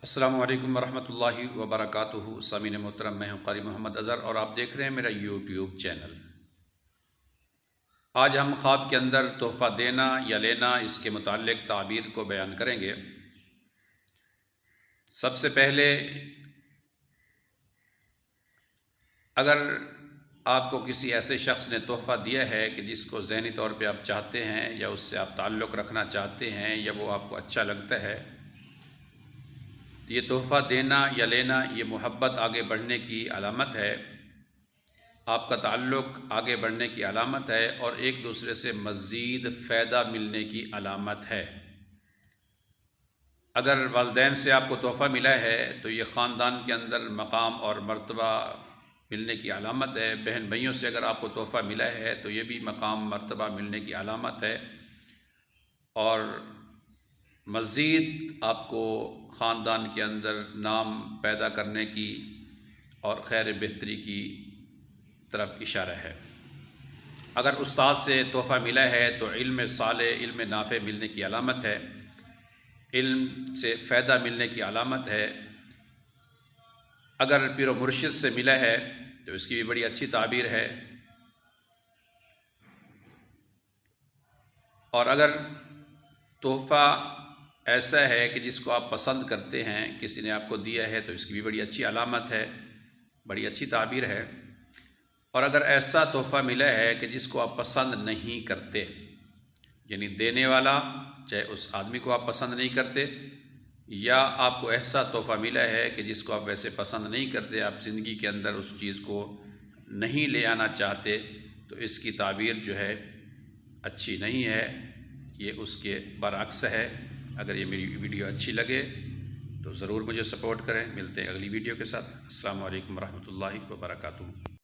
السلام علیکم ورحمۃ اللہ وبرکاتہ۔ سامعین محترم، میں ہوں قاری محمد اظہر اور آپ دیکھ رہے ہیں میرا یوٹیوب چینل۔ آج ہم خواب کے اندر تحفہ دینا یا لینا اس کے متعلق تعبیر کو بیان کریں گے۔ سب سے پہلے اگر آپ کو کسی ایسے شخص نے تحفہ دیا ہے کہ جس کو ذہنی طور پہ آپ چاہتے ہیں یا اس سے آپ تعلق رکھنا چاہتے ہیں یا وہ آپ کو اچھا لگتا ہے، یہ تحفہ دینا یا لینا یہ محبت آگے بڑھنے کی علامت ہے، آپ کا تعلق آگے بڑھنے کی علامت ہے اور ایک دوسرے سے مزید فائدہ ملنے کی علامت ہے۔ اگر والدین سے آپ کو تحفہ ملا ہے تو یہ خاندان کے اندر مقام اور مرتبہ ملنے کی علامت ہے۔ بہن بھائیوں سے اگر آپ کو تحفہ ملا ہے تو یہ بھی مقام مرتبہ ملنے کی علامت ہے اور مزید آپ کو خاندان کے اندر نام پیدا کرنے کی اور خیر بہتری کی طرف اشارہ ہے۔ اگر استاد سے تحفہ ملا ہے تو علم صالح، علم نافع ملنے کی علامت ہے، علم سے فائدہ ملنے کی علامت ہے۔ اگر پیر و مرشد سے ملا ہے تو اس کی بھی بڑی اچھی تعبیر ہے۔ اور اگر تحفہ ایسا ہے کہ جس کو آپ پسند کرتے ہیں، کسی نے آپ کو دیا ہے تو اس کی بھی بڑی اچھی علامت ہے، بڑی اچھی تعبیر ہے۔ اور اگر ایسا تحفہ ملا ہے کہ جس کو آپ پسند نہیں کرتے، یعنی دینے والا چاہے اس آدمی کو آپ پسند نہیں کرتے، یا آپ کو ایسا تحفہ ملا ہے کہ جس کو آپ ویسے پسند نہیں کرتے، آپ زندگی کے اندر اس چیز کو نہیں لے آنا چاہتے، تو اس کی تعبیر جو ہے اچھی نہیں ہے، یہ اس کے برعکس ہے۔ اگر یہ میری ویڈیو اچھی لگے تو ضرور مجھے سپورٹ کریں۔ ملتے ہیں اگلی ویڈیو کے ساتھ۔ السلام علیکم ورحمۃ اللہ وبرکاتہ۔